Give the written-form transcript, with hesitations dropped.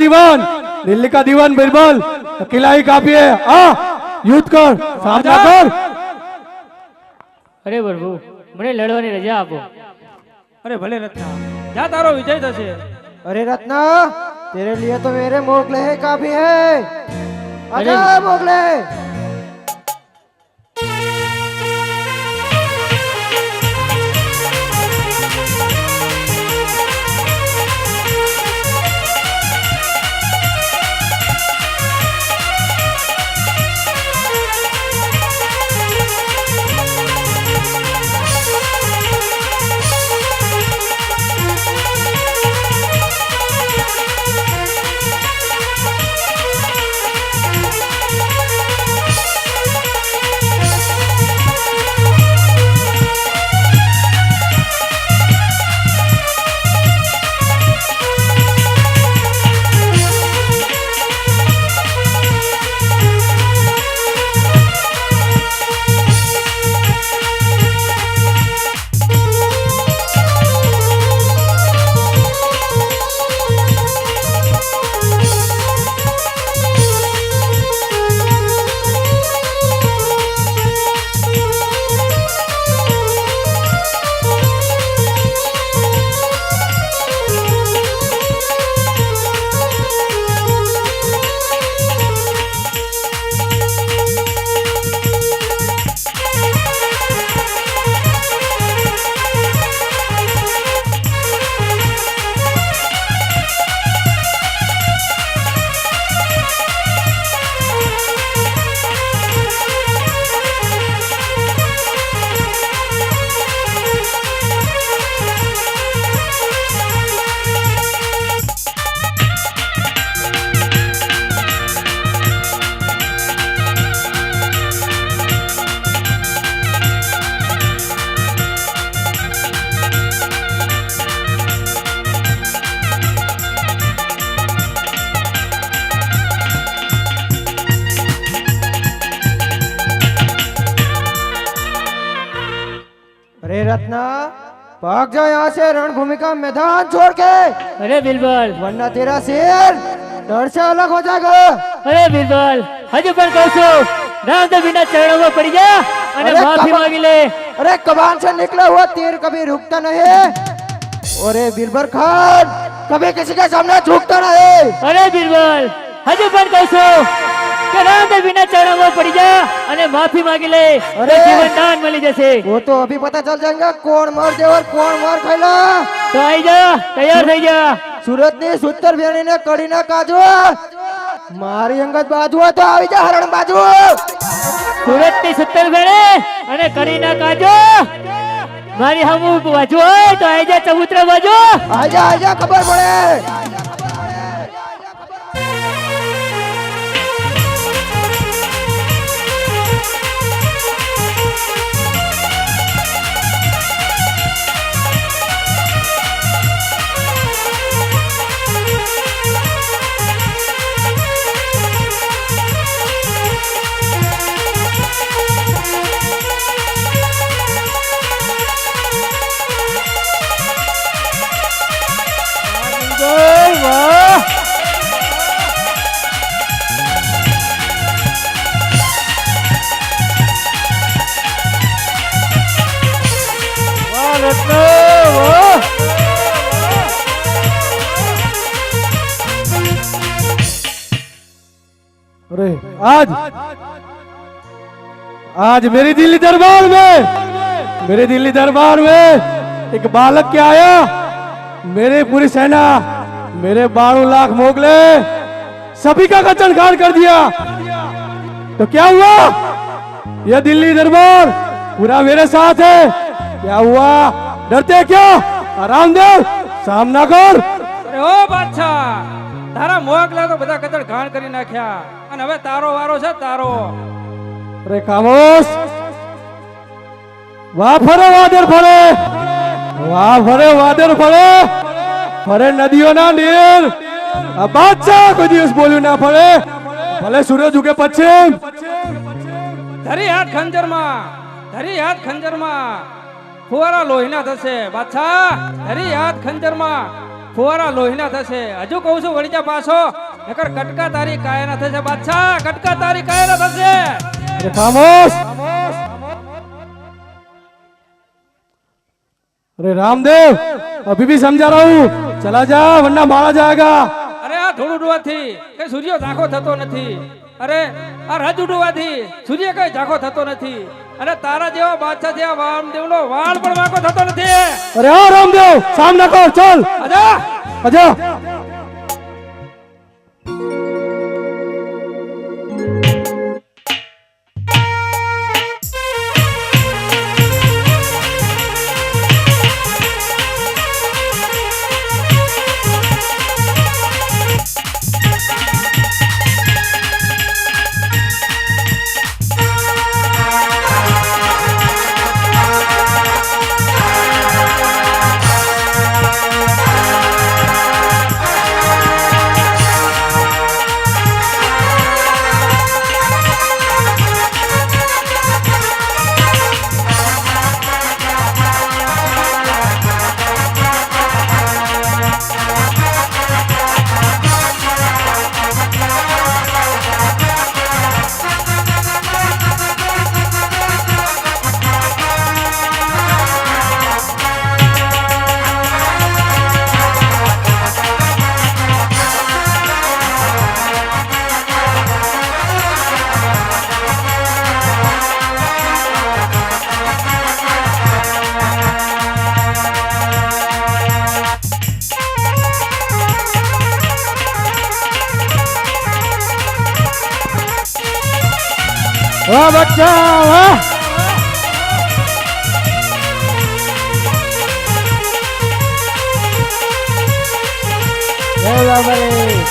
दीवान, दिल्ली का दीवान बिरबल, किला ही काफी है। आ युद्ध कर, सामना कर। अरे प्रभु મને લડવાની રજા આપો। अरे भले रत्ना जा तारो विजय थशे। अरे रत्ना तेरे लिए तो मेरे मोगले है काफी है। आजा मोगले। अरे रत्ना भाग जा यहाँ से रणभूमि का मैदान छोड़ के। अरे बिरबल वरना तेरा सिर धड़ से अलग हो जाएगा। अरे बिरबल हजू पण कहूं છું રામદેવના ચરણોમાં પડી જા અને अरे માફી कबान- માંગી ले। अरे कबान से निकला हुआ तीर कभी रुकता नहीं। अरे बिरबर खान कभी किसी के सामने झुकता नहीं। अरे बिरबल हजू पण कहूं છું કે રામદેવના ચરણોમાં પડી જા અને માફી માંગી ले। अरे! જીવન દાન મળી જશે। वो तो अभी पता चल जाएगा कौन मर दे और कौन मर खाइला। તો આવી જા તૈયાર થઈ જા। સુરત ની સુતર વેણી ને કડી ના કાજુ મારી અંગત બાજુ હોય તો આવી જા હરણ બાજુ। સુરતની સુતર ભેણે અને કડીના કાજો મારી હમુ બાજુ હોય તો આવી જા ચબૂતરા બાજુ। आजा खबर पड़े। अरे आज मेरी दिल्ली दरबार में एक बालक क्या आया। मेरे पूरी सेना, मेरे 12 लाख मोगले सभी का कत्ल कर दिया। तो क्या हुआ? यह दिल्ली दरबार पूरा मेरे साथ है। क्या हुआ? डरते क्या? रामदेव सामना कर। अरे ओ बादशाह तारा મોગલા તો બધા કતર ઘાણ કરી નાખ્યા અને હવે તારો વારો છે તારો। अरे खामोश। वाह फरे वादर फरे, वाह फरे वादर फरे, फरे नदियों ना नीर। अब बादशाह कोई दिवस बोल्યું ना फरे, भले सूरज उगे पश्चिम। ધરી હાથ ખંજરમાં, ધરી હાથ ખંજરમાં ફુવારા લોહીના થશે બાદશાહ। ધરી હાથ ખંજરમાં ફુવારા લોહીના થશે. હજુ કહું છું વળી જા પાછો, નકર કટકા તારી કાયાના થશે બાદશાહ, કટકા તારી કાયાના થશે. अरे खामोश। अरे रामदेव, अभी भी समझा रहा हूँ, चला जा वरना मारा जाएगा। અરે આ ધૂળ ઉડવાથી કઈ સૂર્ય ઝાંખો થતો નથી. અરે આ રજ ઉડવાથી સૂર્ય કઈ ઝાંખો થતો નથી. અને તારા જેવા બાદશાહ જેવા વામદેવનો વાળ પણ વાંકો થતો નથી. अरे हाँ रामदेव, सामना कर, चल આજા आजा। वाह बच्चा वाह। जय बाबा रे।